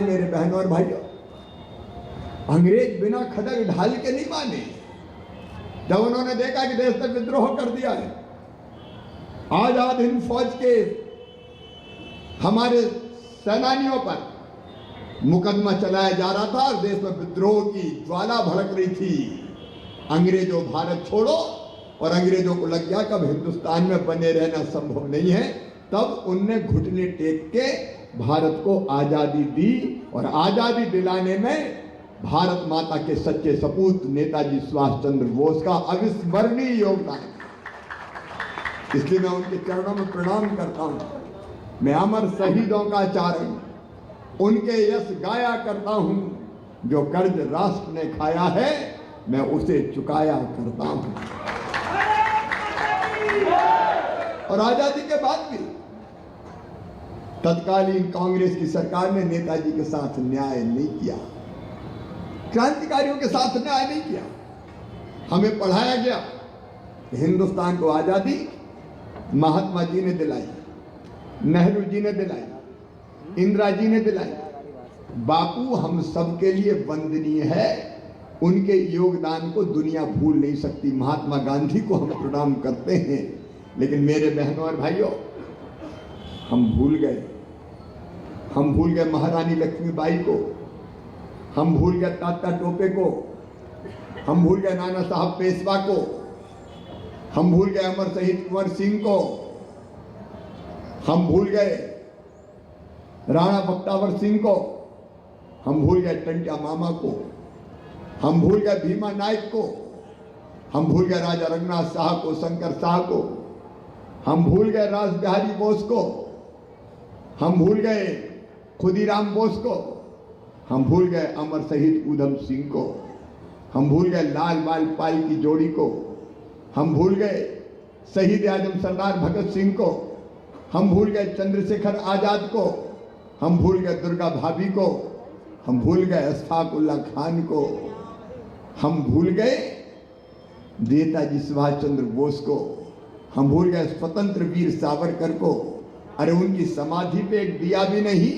मेरे बहनों और भाइयों, अंग्रेज बिना खदक ढाल के नहीं माने। जब उन्होंने देखा कि देश ने विद्रोह कर दिया है, आजाद हिंद फौज के हमारे सेनानियों पर मुकदमा चलाया जा रहा था और देश में विद्रोह की ज्वाला भड़क रही थी। अंग्रेजों भारत छोड़ो, और अंग्रेजों को लग गया कब हिंदुस्तान में बने रहना संभव नहीं है, तब उनने घुटने टेक के भारत को आजादी दी। और आजादी दिलाने में भारत माता के सच्चे सपूत नेताजी सुभाष चंद्र बोस का अविस्मरणीय योगदान, इसलिए मैं उनके चरणों में प्रणाम करता हूं। मैं अमर शहीदों का चारण उनके यश गाया करता हूं, जो कर्ज राष्ट्र ने खाया है मैं उसे चुकाया करता हूं। और आजादी के बाद भी तत्कालीन कांग्रेस की सरकार ने नेताजी के साथ न्याय नहीं किया, क्रांतिकारियों के साथ न्याय नहीं किया। हमें पढ़ाया गया कि हिंदुस्तान को आजादी महात्मा जी ने दिलाई, नेहरू जी ने दिलाई, इंदिरा जी ने दिलाई। बापू हम सबके लिए वंदनीय है, उनके योगदान को दुनिया भूल नहीं सकती। महात्मा गांधी को हम प्रणाम करते हैं, लेकिन मेरे बहनों और भाइयों, हम भूल गए महारानी लक्ष्मीबाई को, हम भूल गए तात्या टोपे को, हम भूल गए नाना साहब पेशवा को, हम भूल गए अमर शहीद कुंवर सिंह को, हम भूल गए राणा बख्तावर सिंह को, हम भूल गए टंट्या मामा को, हम भूल गए भीमा नायक को, हम भूल गए राजा रंगनाथ शाह को, शंकर शाह को, हम भूल गए राज बिहारी बोस को, हम भूल गए खुदीराम बोस को, हम भूल गए अमर शहीद उधम सिंह को, हम भूल गए लाल बाल पाल की जोड़ी को, हम भूल गए शहीद आजम सरदार भगत सिंह को, हम भूल गए चंद्रशेखर आजाद को, हम भूल गए दुर्गा भाभी को, हम भूल गए अशफाक उल्लाह खान को, हम भूल गए नेताजी सुभाष चंद्र बोस को, हम भूल गए स्वतंत्र वीर सावरकर को। अरे उनकी समाधि पे एक दिया भी नहीं,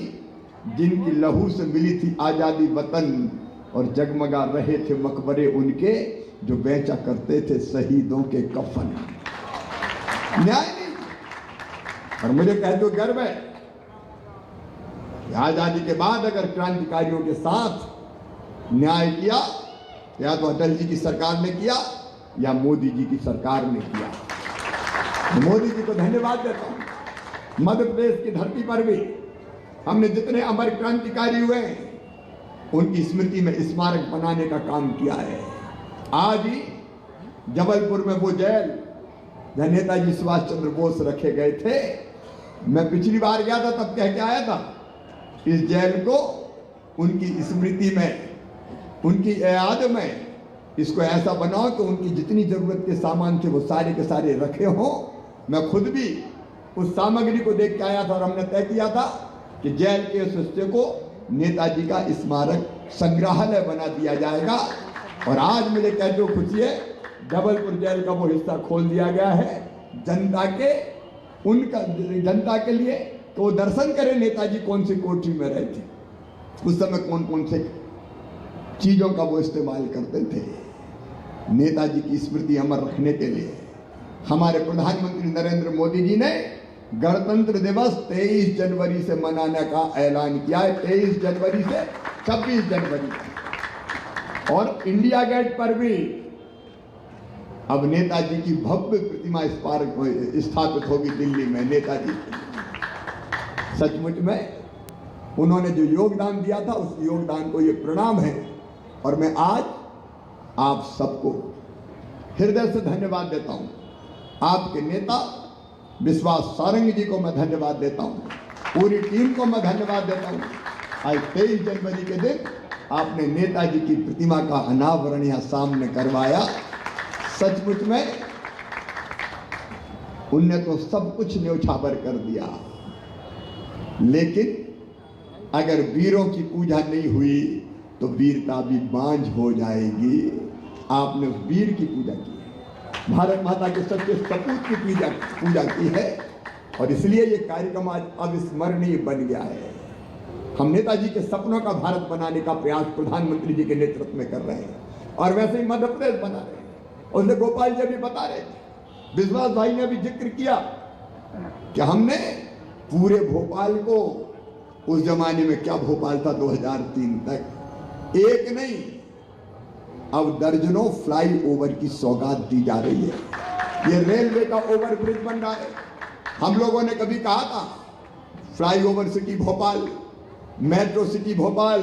जिनकी लहू से मिली थी आजादी वतन, और जगमगा रहे थे मकबरे उनके जो बेचा करते थे शहीदों के कफन। न्याय नहीं। और मुझे कह दो गर्व है कि आजादी के बाद अगर क्रांतिकारियों के साथ न्याय किया, या तो अटल जी की सरकार ने किया या मोदी जी की सरकार ने किया। मोदी जी को धन्यवाद देता हूं। मध्य प्रदेश की धरती पर भी हमने जितने अमर क्रांतिकारी हुए उनकी स्मृति में स्मारक बनाने का काम किया है। आज ही जबलपुर में वो जेल जहां नेताजी सुभाष चंद्र बोस रखे गए थे, मैं पिछली बार गया था तब कह के आया था, इस जेल को उनकी स्मृति में, उनकी याद में इसको ऐसा बनाओ कि उनकी जितनी जरूरत के सामान थे वो सारे के सारे रखे हों। मैं खुद भी उस सामग्री को देख के आया था और हमने तय किया था कि जेल के उस हिस्से को नेताजी का स्मारक संग्रहालय बना दिया जाएगा। और आज मुझे कह दो खुशी है, जबलपुर जेल का वो हिस्सा खोल दिया गया है जनता के लिए, तो वो दर्शन करें नेताजी कौन सी कोठरी में रहे थे, उस समय कौन कौन से चीजों का वो इस्तेमाल करते थे। नेताजी की स्मृति अमर रखने के लिए हमारे प्रधानमंत्री नरेंद्र मोदी जी ने गणतंत्र दिवस 23 जनवरी से मनाने का ऐलान किया है। 23 जनवरी से 26 जनवरी तक। और इंडिया गेट पर भी अब नेताजी की भव्य प्रतिमा स्थापित होगी दिल्ली में। नेताजी सचमुच में उन्होंने जो योगदान दिया था उस योगदान को ये प्रणाम है। और मैं आज आप सबको हृदय से धन्यवाद देता हूं। आपके नेता विश्वास सारंग जी को मैं धन्यवाद देता हूं, पूरी टीम को मैं धन्यवाद देता हूं। आज 23 जनवरी के दिन आपने नेताजी की प्रतिमा का अनावरण यहां सामने करवाया। सचमुच में उनने तो सब कुछ न्यौछावर कर दिया, लेकिन अगर वीरों की पूजा नहीं हुई तो वीरता भी बांझ हो जाएगी। आपने उस वीर की पूजा की है, भारत माता के सच्चे सपूत की पूजा की है, और इसलिए ये कार्यक्रम आज अविस्मरणीय बन गया है। हम नेताजी के सपनों का भारत बनाने का प्रयास प्रधानमंत्री जी के नेतृत्व में कर रहे हैं, और वैसे ही मध्य प्रदेश बना रहे हैं। उसने गोपाल जी भी बता रहे थे, विश्वास भाई ने भी जिक्र किया कि हमने पूरे भोपाल को, उस जमाने में क्या भोपाल था 2003 तक, एक नहीं अब दर्जनों फ्लाईओवर की सौगात दी जा रही है। ये रेलवे का ओवरब्रिज बन रहा है। हम लोगों ने कभी कहा था flyover city Bhopal, metro city Bhopal,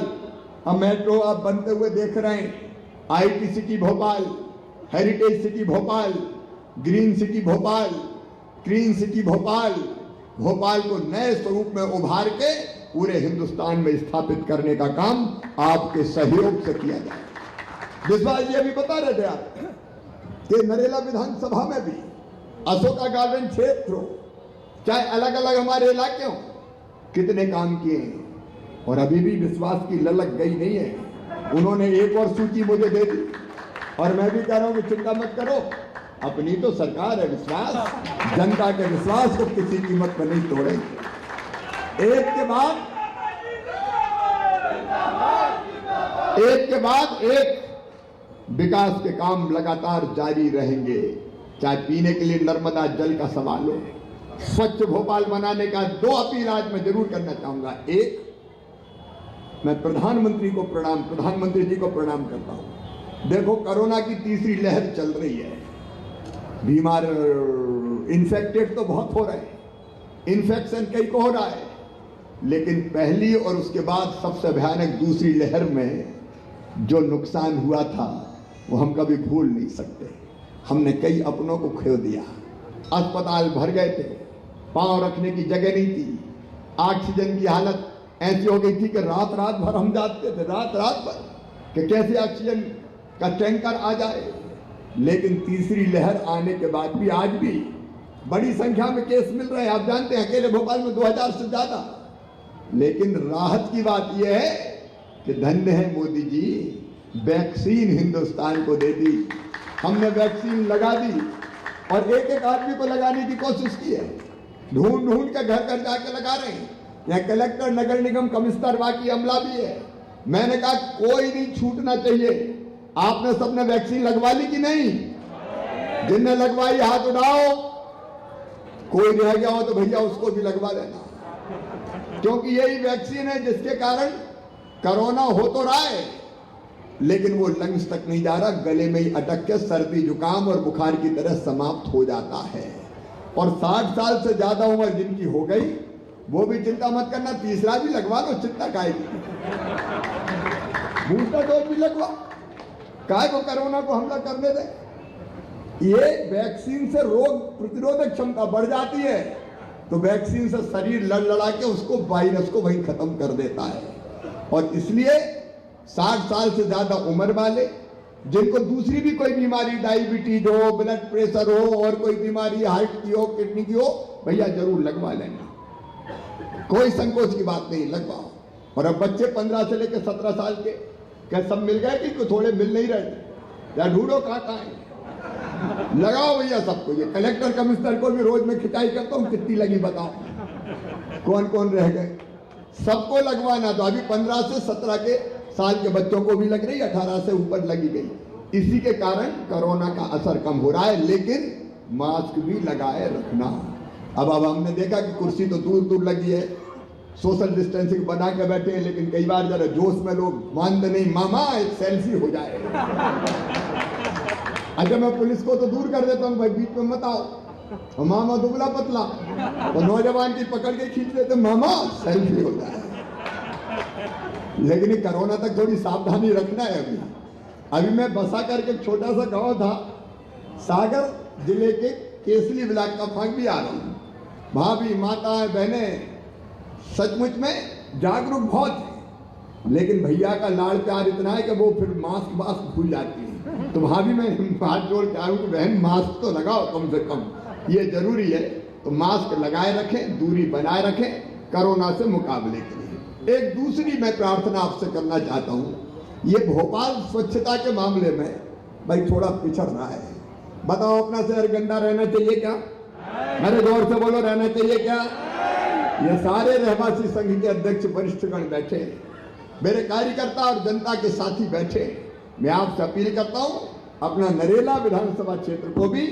अब मेट्रो आप बनते हुए देख रहे हैं। IT city Bhopal, heritage city Bhopal, green city Bhopal, clean city Bhopal, Bhopal को नए स्वरूप में उभार के पूरे हिंदुस्तान में स्थापित करने का काम आपके सहयोग से किया जाए। विश्वास जी अभी बता रहे थे आप कि नरेला विधानसभा में भी अशोका गार्डन क्षेत्र हो, चाहे अलग अलग हमारे इलाके हो, कितने काम किए हैं, और अभी भी विश्वास की ललक गई नहीं है। उन्होंने एक और सूची मुझे दे दी, और मैं भी कह रहा हूं कि चिंता मत करो, अपनी तो सरकार है विश्वास, जनता के विश्वास को किसी कीमत पर नहीं तोड़ेंगे। एक के बाद एक विकास के काम लगातार जारी रहेंगे। चाहे पीने के लिए नर्मदा जल का सवाल हो, स्वच्छ भोपाल बनाने का 2 अपील आज मैं जरूर करना चाहूंगा। एक, मैं प्रधानमंत्री जी को प्रणाम करता हूं। देखो, कोरोना की तीसरी लहर चल रही है, बीमार इन्फेक्टेड तो बहुत हो रहे हैं, इन्फेक्शन कई को हो रहा है, लेकिन पहली और उसके बाद सबसे भयानक दूसरी लहर में जो नुकसान हुआ था वो हम कभी भूल नहीं सकते। हमने कई अपनों को खो दिया, अस्पताल भर गए थे, पांव रखने की जगह नहीं थी, ऑक्सीजन की हालत ऐसी हो गई थी कि रात रात भर हम जागते थे, रात रात भर, कि कैसे ऑक्सीजन का टैंकर आ जाए। लेकिन तीसरी लहर आने के बाद भी आज भी बड़ी संख्या में केस मिल रहे हैं। आप जानते हैं अकेले भोपाल में 2000 से ज्यादा। लेकिन राहत की बात यह है कि धन्य है मोदी जी, वैक्सीन हिंदुस्तान को दे दी। हमने वैक्सीन लगा दी, और एक एक आदमी को लगाने की कोशिश की है, ढूंढ ढूंढ के घर घर जाके लगा रहे हैं। यहाँ कलेक्टर, नगर निगम, कमिश्नर, बाकी अमला भी है। मैंने कहा कोई नहीं छूटना चाहिए। आपने सबने वैक्सीन लगवा ली कि नहीं? जिनने लगवाई हाथ उठाओ। कोई रह गया हो तो भैया उसको भी लगवा लेना, क्योंकि यही वैक्सीन है जिसके कारण कोरोना हो तो रहा है, लेकिन वो लंग्स तक नहीं जा रहा, गले में ही अटक के सर्दी जुकाम और बुखार की तरह समाप्त हो जाता है। और 60 साल से ज्यादा उम्र जिनकी हो गई वो भी चिंता मत करना, तीसरा भी लगवा लो, चिंता काहे की, बूस्टर डोज भी लगवा, काहे को कोरोना को हमला करने दे। ये वैक्सीन से रोग प्रतिरोधक क्षमता बढ़ जाती है, तो वैक्सीन से शरीर लड़ लड़ा के उसको, वायरस को वहीं खत्म कर देता है। और इसलिए 60 साल से ज्यादा उम्र वाले, जिनको दूसरी भी कोई बीमारी, डायबिटीज हो, ब्लड प्रेशर हो, और कोई बीमारी हार्ट की हो, किडनी की हो, भैया जरूर लगवा लेना, कोई संकोच की बात नहीं, लगवाओ। और अब बच्चे 15 से लेकर 17 साल के क्या सब मिल गए कि थोड़े मिल नहीं रहे? या ढूंढो कहाँ है, लगाओ भैया सबको। ये कलेक्टर, कमिश्नर को भी रोज में खिंचाई करता हूँ, कितनी लगी बताओ, कौन कौन रह गए, सबको लगवाना। तो अभी 15 से 17 के साल के बच्चों को भी लग रही, 18 से ऊपर लगी गई। इसी के कारण कोरोना का असर कम हो रहा है, लेकिन मास्क भी लगाए रखना। अब हमने देखा कि कुर्सी तो दूर दूर लगी है, सोशल डिस्टेंसिंग बना के बैठे हैं, लेकिन कई बार जरा जोश में लोग मानते नहीं, मामा एक सेल्फी हो जाए। अच्छा, मैं पुलिस को तो दूर कर देता हूँ, भाई बीच में मत आओ, और मामा दुबला पतला, तो नौजवान की पकड़ के खींच लेते, मामा सेल्फी हो जाए। लेकिन कोरोना तक थोड़ी सावधानी रखना है। अभी मैं बसा करके छोटा सा गांव था, सागर जिले के केसली ब्लॉक का फांक भी आ रहा हूँ। भाभी, माताएं, बहने सचमुच में जागरूक बहुत है, लेकिन भैया का लाड़ प्यार इतना है कि वो फिर मास्क भूल जाती है। तो भाभी मैं हाथ जोड़ के आऊँ कि बहन मास्क तो लगाओ कम से कम, ये जरूरी है। तो मास्क लगाए रखें, दूरी बनाए रखें कोरोना से मुकाबले के लिए। एक दूसरी मैं प्रार्थना आपसे करना चाहता हूँ, ये भोपाल स्वच्छता के मामले में भाई थोड़ा पिछड़ रहा है। बताओ, अपना शहर गंदा रहना चाहिए क्या? मेरे जोर से बोलो, रहना चाहिए क्या? ये सारे रहवासी संघ के अध्यक्ष वरिष्ठगण बैठे, मेरे कार्यकर्ता और जनता के साथी बैठे। मैं आपसे अपील करता हूं, अपना नरेला विधानसभा क्षेत्र को भी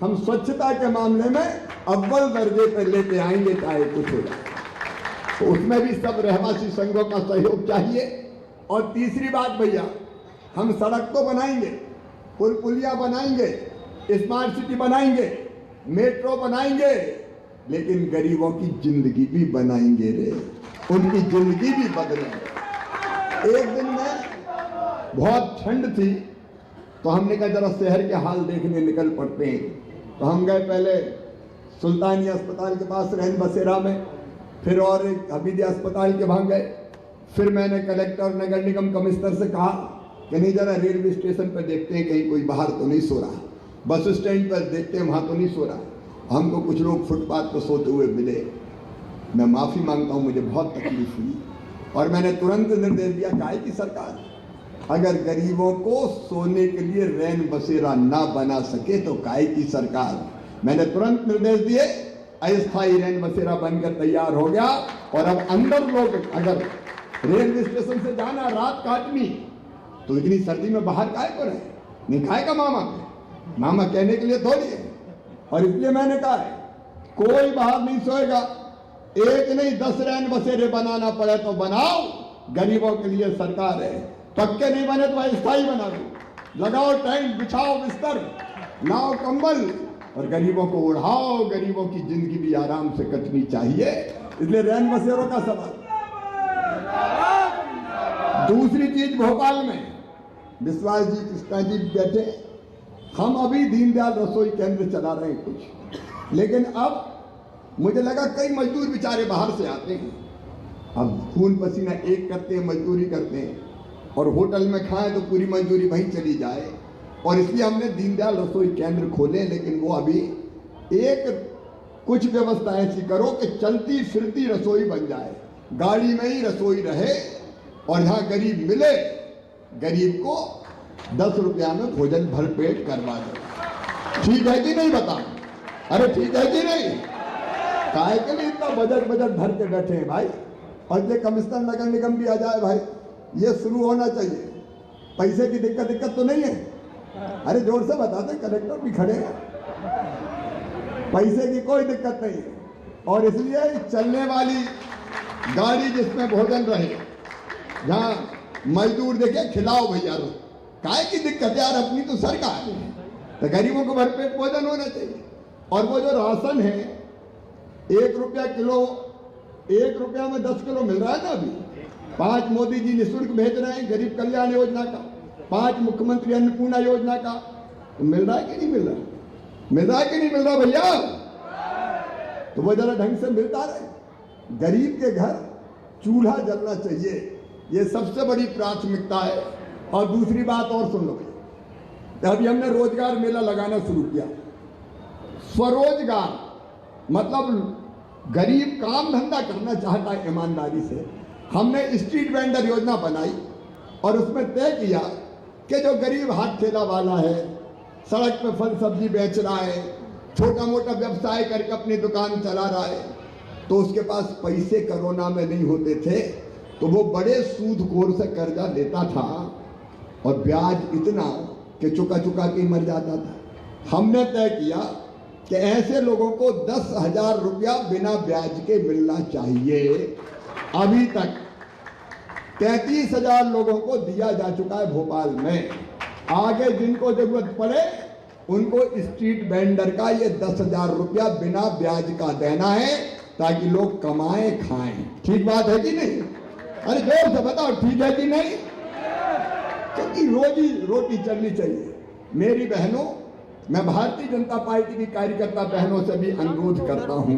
हम स्वच्छता के मामले में अव्वल दर्जे पर लेके आएंगे, चाहे कुछ हो जाए। तो उसमें भी सब रहवासी संघों का सहयोग चाहिए। और तीसरी बात भैया, हम सड़क तो बनाएंगे, पुल पुलिया बनाएंगे, स्मार्ट सिटी बनाएंगे, मेट्रो बनाएंगे, लेकिन गरीबों की जिंदगी भी बनाएंगे रे, उनकी जिंदगी भी बदलेंगे। एक दिन में बहुत ठंड थी, तो हमने कहा जरा शहर के हाल देखने निकल पड़ते हैं। तो हम गए पहले सुल्तानिया अस्पताल के पास रैन बसेरा में, फिर और एक हमीदिया अस्पताल के वहाँ गए। फिर मैंने कलेक्टर नगर निगम कमिश्नर से कहा कि नहीं जरा रेलवे स्टेशन पर देखते हैं कहीं कोई बाहर तो नहीं सो रहा, बस स्टैंड पर देखते हैं वहाँ तो नहीं सो रहा। हमको कुछ लोग फुटपाथ पर सोते हुए मिले। मैं माफ़ी मांगता हूँ, मुझे बहुत तकलीफ हुई और मैंने तुरंत निर्देश दिया, काहे की सरकार अगर गरीबों को सोने के लिए रैन बसेरा ना बना सके तो काहे की सरकार। मैंने तुरंत निर्देश दिए, अस्थायी रैन बसेरा बनकर तैयार हो गया। और अब अंदर लोग अगर रेलवे स्टेशन से जाना रात काटनी तो इतनी सर्दी में बाहर काहे को रहे, नहीं खाएगा मामा कहने के लिए थोड़ी है। और इसलिए मैंने कहा है कोई बाहर नहीं सोएगा, एक नहीं 10 रैन बसेरे बनाना पड़े तो बनाओ, गरीबों के लिए सरकार है। पक्के नहीं बने तो अस्थायी बना दो, लगाओ टेंट, बिछाओ बिस्तर, लाओ कंबल और गरीबों को उड़ाओ। गरीबों की जिंदगी भी आराम से कटनी चाहिए, इसलिए रैन बसेरों का सवाल। दूसरी चीज, भोपाल में विश्वास जी कृष्णा जी बैठे, हम अभी दीनदयाल रसोई केंद्र चला रहे हैं कुछ, लेकिन अब मुझे लगा कई मजदूर बेचारे बाहर से आते हैं, अब खून पसीना एक करते हैं, मजदूरी करते हैं और होटल में खाएं तो पूरी मजदूरी वहीं चली जाए। और इसलिए हमने दीनदयाल रसोई केंद्र खोले, लेकिन वो अभी एक कुछ व्यवस्था ऐसी करो कि चलती फिरती रसोई बन जाए, गाड़ी में ही रसोई रहे और जहाँ गरीब मिले, गरीब को 10 रुपया में भोजन भरपेट करवा दो। ठीक है कि नहीं बताओ? अरे ठीक है कि नहीं? काहे के लिए इतना बजट भर के बैठे हैं भाई? और ये कमिश्नर नगर निगम भी आ जाए भाई, ये शुरू होना चाहिए। पैसे की दिक्कत तो नहीं है? अरे जोर से बताते, कलेक्टर भी खड़े हैं, पैसे की कोई दिक्कत नहीं है। और इसलिए चलने वाली गाड़ी जिसमें भोजन रहे, जहाँ मजदूर देखे खिलाओ भैया, काहे की दिक्कत यार, अपनी तो सरकार है, तो गरीबों को भरपेट भोजन होना चाहिए। और वो जो राशन है 1 रुपया किलो, 1 रुपया में 10 किलो मिल रहा है ना अभी। 5 मोदी जी निःशुल्क भेज रहे हैं गरीब कल्याण योजना का, 5 मुख्यमंत्री अन्नपूर्णा योजना का, तो मिल रहा है कि नहीं मिल रहा? मिल रहा है कि नहीं मिल रहा भैया? तो वो जरा ढंग से मिलता रहे। गरीब के घर चूल्हा जलना चाहिए, ये सबसे बड़ी प्राथमिकता है। और दूसरी बात और सुन लो भैया, अभी हमने रोजगार मेला लगाना शुरू किया। स्वरोजगार मतलब गरीब काम धंधा करना चाहता है ईमानदारी से, हमने स्ट्रीट वेंडर योजना बनाई और उसमें तय किया कि जो गरीब हाथ ठेला वाला है, सड़क पे फल सब्जी बेच रहा है, छोटा मोटा व्यवसाय करके अपनी दुकान चला रहा है, तो उसके पास पैसे कोरोना में नहीं होते थे, तो वो बड़े सूदखोर से कर्जा लेता था और ब्याज इतना कि चुका के मर जाता था। हमने तय किया कि ऐसे लोगों को 10,000 रुपया बिना ब्याज के मिलना चाहिए। अभी तक 33,000 लोगों को दिया जा चुका है भोपाल में। आगे जिनको जरूरत पड़े उनको स्ट्रीट वेंडर का ये 10,000 रुपया बिना ब्याज का देना है, ताकि लोग कमाएं खाएं। ठीक बात है कि नहीं? अरे जोर से बताओ, ठीक है कि नहीं? क्योंकि रोजी रोटी चलनी चाहिए। मेरी बहनों, मैं भारतीय जनता पार्टी की कार्यकर्ता बहनों से भी अनुरोध करता हूं,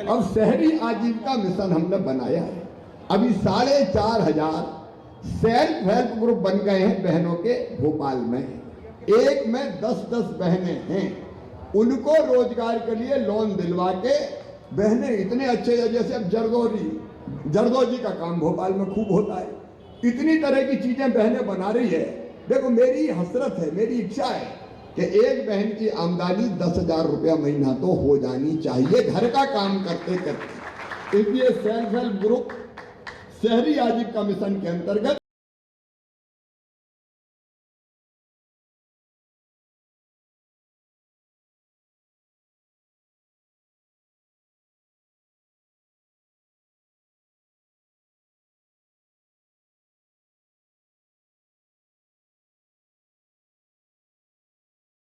अब शहरी आजीविका मिशन हमने बनाया है। अभी 4,500 सेल्फ हेल्प ग्रुप बन गए हैं बहनों के भोपाल में। एक में 10-10 बहनें हैं, उनको रोजगार के लिए लोन दिलवा के, बहनें इतने अच्छे हैं, जैसे अब जरदोजी का काम भोपाल में खूब होता है, इतनी तरह की चीजें बहनें बना रही है। देखो मेरी हसरत है, मेरी इच्छा है कि एक बहन की आमदनी 10,000 रुपया महीना तो हो जानी चाहिए घर का काम करते करते। इसलिए सेल्फ हेल्प ग्रुप शहरी आजीविका मिशन के अंतर्गत